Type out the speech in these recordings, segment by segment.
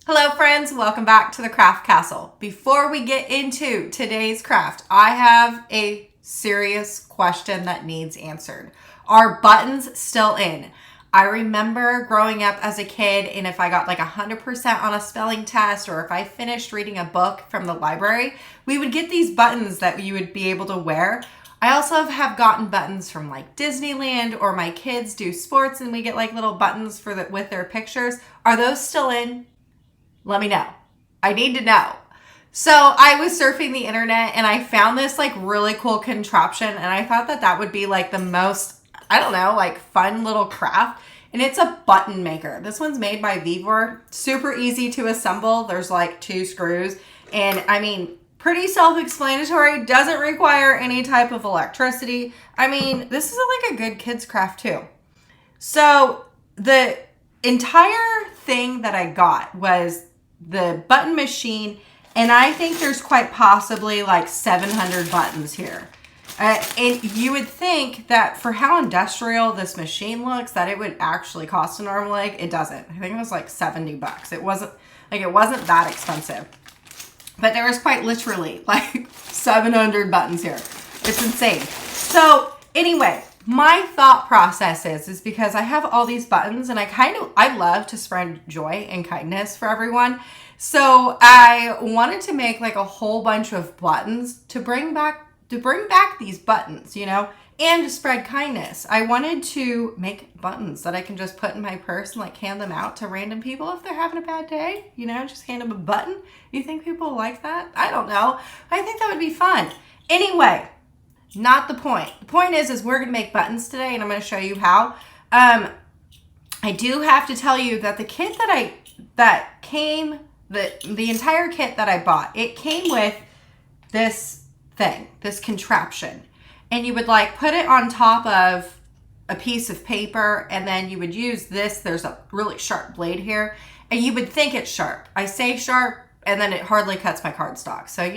Hello friends, welcome back to the Craft Castle. Before we get into today's craft, I have a serious question that needs answered. Are buttons still in? I remember growing up as a kid, and if I got like 100% on a spelling test, or if I finished reading a book from the library, we would get these buttons that you would be able to wear. I also have gotten buttons from like Disneyland, or my kids do sports and we get like little buttons with their pictures. Are those still in? Let me know. I need to know. So I was surfing the internet and I found this like really cool contraption, and I thought that would be like the most, I don't know, like fun little craft. And it's a button maker. This one's made by Vevor. Super easy to assemble. There's like 2 screws, and I mean, pretty self-explanatory. Doesn't require any type of electricity. I mean, this is like a good kid's craft too. So the entire thing that I got was the button machine, and I think there's quite possibly like 700 buttons here. And you would think that for how industrial this machine looks, that it would actually cost an arm and leg. It doesn't. I think it was like $70. It wasn't that expensive. But there was quite literally like 700 buttons here. It's insane. So anyway, my thought process is because I have all these buttons, and I love to spread joy and kindness for everyone. So I wanted to make like a whole bunch of buttons to bring back these buttons, and to spread kindness. I wanted to make buttons that I can just put in my purse and like hand them out to random people if they're having a bad day, just hand them a button. You think people like that? I don't know. I think that would be fun. Anyway, not the point. The point is we're going to make buttons today, and I'm going to show you how. I do have to tell you that the kit that came, the entire kit that I bought, it came with this thing, this contraption. And you would like put it on top of a piece of paper, and then you would use this. There's a really sharp blade here, and you would think it's sharp. I say sharp, and then it hardly cuts my cardstock. So,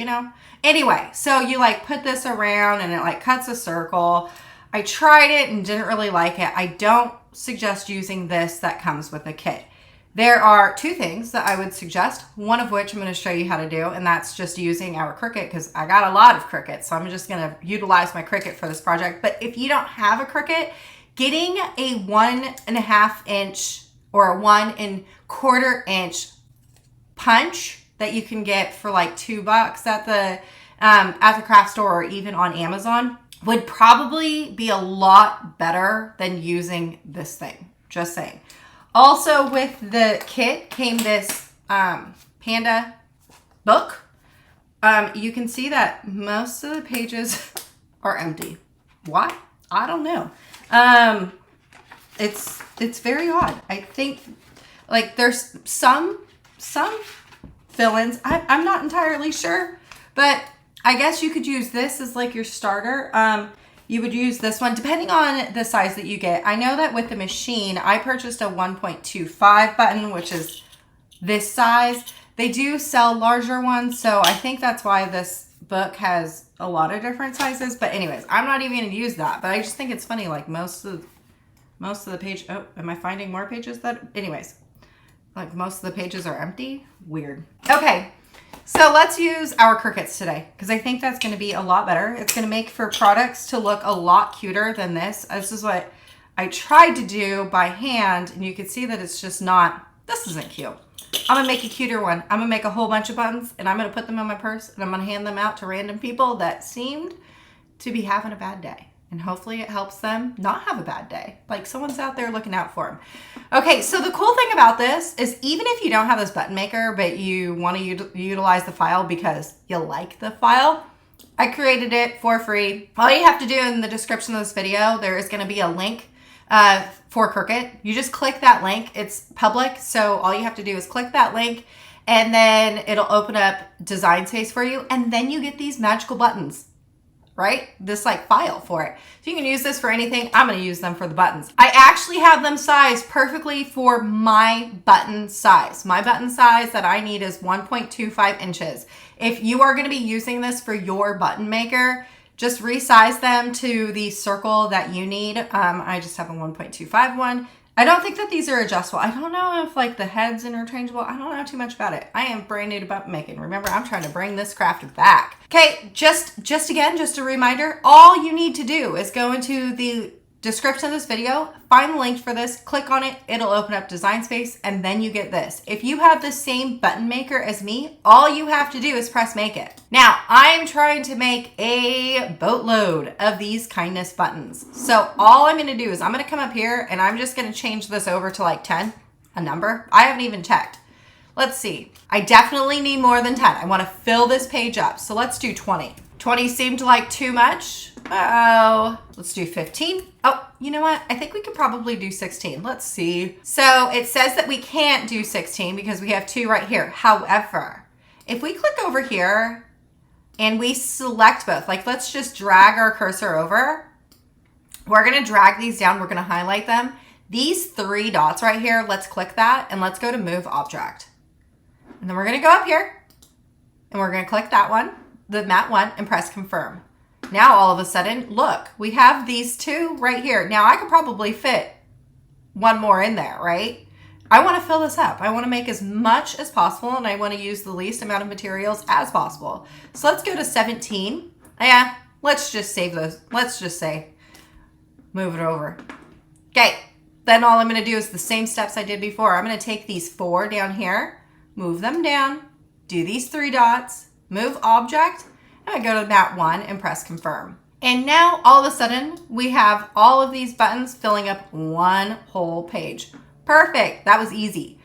Anyway, so you like put this around and it like cuts a circle. I tried it and didn't really like it. I don't suggest using this that comes with a kit. There are 2 things that I would suggest, one of which I'm going to show you how to do, and that's just using our Cricut, because I got a lot of Cricut, so I'm just going to utilize my Cricut for this project. But if you don't have a Cricut, getting a 1.5 inch or a 1 1/4 inch punch that you can get for like $2 at the craft store, or even on Amazon, would probably be a lot better than using this thing. Just saying. Also, with the kit came this Panda book. You can see that most of the pages are empty. Why? I don't know. It's very odd. I think like there's some fill-ins. I'm not entirely sure, but I guess you could use this as like your starter. You would use this one depending on the size that you get. I know that with the machine, I purchased a 1.25 button, which is this size. They do sell larger ones, so I think that's why this book has a lot of different sizes. But anyways, I'm not even going to use that, but I just think it's funny, like most of the page. Oh, am I finding more pages anyways, like most of the pages are empty? Weird. Okay. So let's use our Cricuts today, because I think that's going to be a lot better. It's going to make for products to look a lot cuter than this. This is what I tried to do by hand, and you can see that it's just not, this isn't cute. I'm going to make a cuter one. I'm going to make a whole bunch of buttons, and I'm going to put them in my purse, and I'm going to hand them out to random people that seemed to be having a bad day. And hopefully it helps them not have a bad day. Like someone's out there looking out for them. Okay, so the cool thing about this is even if you don't have this button maker, but you want to utilize the file because you like the file, I created it for free. All you have to do in the description of this video, there is going to be a link for Cricut. You just click that link. It's public, so all you have to do is click that link, and then it'll open up Design Space for you, and then you get these magical buttons. Right? This like file for it. So you can use this for anything. I'm going to use them for the buttons. I actually have them sized perfectly for my button size. My button size that I need is 1.25 inches. If you are going to be using this for your button maker, just resize them to the circle that you need. I just have a 1.25 one. I don't think that these are adjustable. I don't know if like the head's interchangeable. I don't know too much about it. I am brand new to button making. Remember, I'm trying to bring this craft back. Okay, just a reminder, all you need to do is go into the description of this video, find the link for this, click on it, it'll open up Design Space, and then you get this. If you have the same button maker as me, all you have to do is press make it. Now, I'm trying to make a boatload of these kindness buttons. So all I'm gonna do is I'm gonna come up here and I'm just gonna change this over to like 10, a number. I haven't even checked. Let's see. I definitely need more than 10. I wanna fill this page up. So let's do 20. 20 seemed like too much. Oh, let's do 15. Oh, you know what? I think we could probably do 16. Let's see. So it says that we can't do 16 because we have 2 right here. However, if we click over here and we select both, like let's just drag our cursor over. We're gonna drag these down. We're gonna highlight them. These 3 dots right here, let's click that and let's go to Move Object. And then we're gonna go up here and we're gonna click that one, the matte one, and press confirm. Now all of a sudden, look, we have these 2 right here. Now I could probably fit one more in there, right? I want to fill this up. I want to make as much as possible and I want to use the least amount of materials as possible. So let's go to 17. Yeah, let's just save those. Let's just say, move it over. Okay, then all I'm going to do is the same steps I did before. I'm going to take these 4 down here, move them down, do these 3 dots, move object, and I go to that one and press confirm. And now all of a sudden we have all of these buttons filling up one whole page. Perfect, that was easy.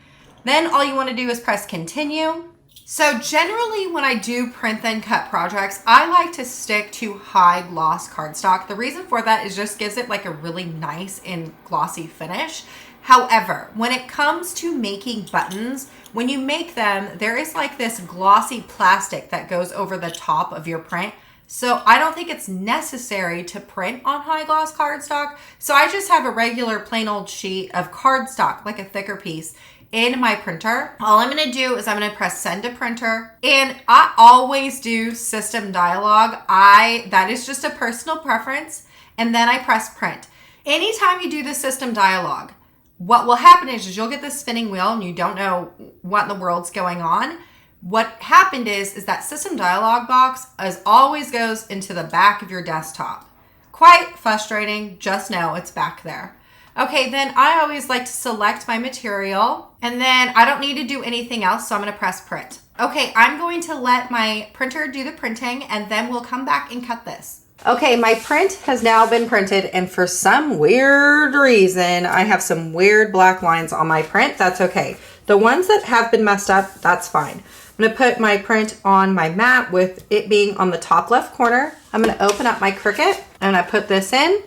Then all you want to do is press continue. So generally when I do print then cut projects, I like to stick to high gloss cardstock. The reason for that is just gives it like a really nice and glossy finish. However, when it comes to making buttons, when you make them, there is like this glossy plastic that goes over the top of your print. So I don't think it's necessary to print on high gloss cardstock. So I just have a regular plain old sheet of cardstock, like a thicker piece, in my printer. All I'm gonna do is I'm gonna press send to printer, and I always do system dialog. That is just a personal preference, and then I press print. Anytime you do the system dialog, what will happen is you'll get this spinning wheel and you don't know what in the world's going on. What happened is that system dialog box as always goes into the back of your desktop. Quite frustrating, just know it's back there. Okay, then I always like to select my material and then I don't need to do anything else, so I'm gonna press print. Okay, I'm going to let my printer do the printing and then we'll come back and cut this. Okay, my print has now been printed and for some weird reason, I have some weird black lines on my print. That's okay. The ones that have been messed up, that's fine. I'm gonna put my print on my mat with it being on the top left corner. I'm gonna open up my Cricut and I put this in.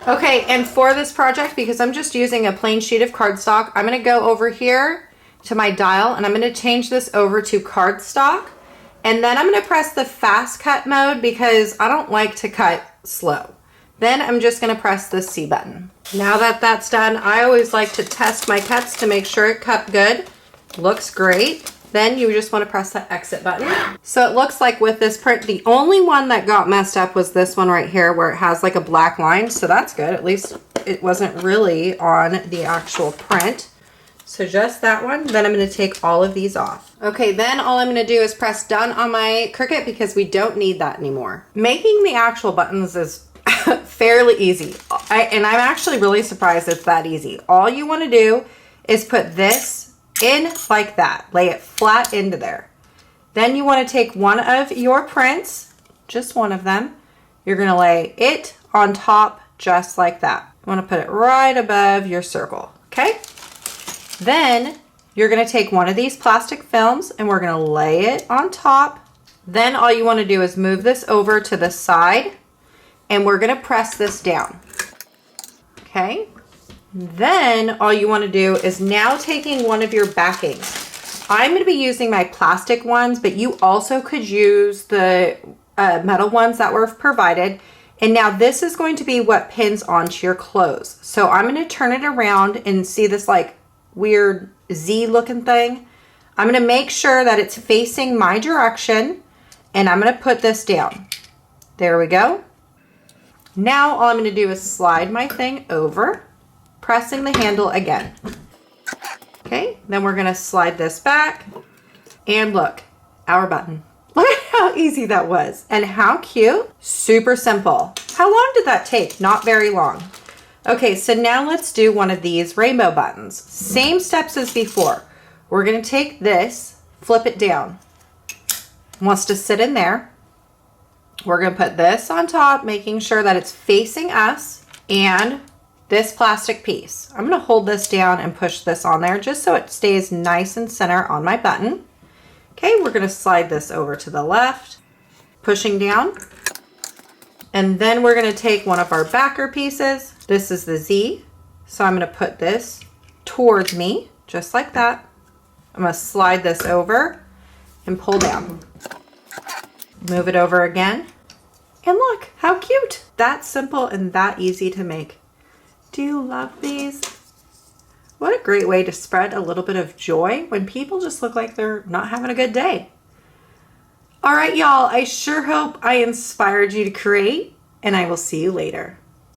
Okay, and for this project, because I'm just using a plain sheet of cardstock, I'm gonna go over here to my dial and I'm gonna change this over to cardstock. And then I'm gonna press the fast cut mode because I don't like to cut slow. Then I'm just gonna press the C button. Now that that's done, I always like to test my cuts to make sure it cut good. Looks great. Then you just wanna press the exit button. So it looks like with this print, the only one that got messed up was this one right here where it has like a black line. So that's good, at least it wasn't really on the actual print. So just that one, then I'm gonna take all of these off. Okay, then all I'm gonna do is press done on my Cricut because we don't need that anymore. Making the actual buttons is fairly easy. And I'm actually really surprised it's that easy. All you wanna do is put this in like that, lay it flat into there. Then you wanna take one of your prints, just one of them. You're gonna lay it on top just like that. You wanna put it right above your circle, okay? Then you're gonna take one of these plastic films and we're gonna lay it on top. Then all you wanna do is move this over to the side and we're gonna press this down, okay? Then all you wanna do is now taking one of your backings. I'm gonna be using my plastic ones, but you also could use the metal ones that were provided. And now this is going to be what pins onto your clothes. So I'm gonna turn it around and see this like weird Z looking thing. I'm gonna make sure that it's facing my direction and I'm gonna put this down. There we go. Now all I'm going to do is slide my thing over, pressing the handle again. Okay, then we're going to slide this back, and look, our button. Look at how easy that was, and how cute. Super simple. How long did that take? Not very long. Okay, so now let's do one of these rainbow buttons. Same steps as before. We're going to take this, flip it down. It wants to sit in there. We're going to put this on top, making sure that it's facing us, and this plastic piece. I'm going to hold this down and push this on there just so it stays nice and center on my button. Okay, we're going to slide this over to the left, pushing down. And then we're going to take one of our backer pieces. This is the Z. So I'm going to put this towards me, just like that. I'm going to slide this over and pull down. Move it over again. And look, how cute. That simple and that easy to make. Do you love these? What a great way to spread a little bit of joy when people just look like they're not having a good day. All right, y'all, I sure hope I inspired you to create, and I will see you later.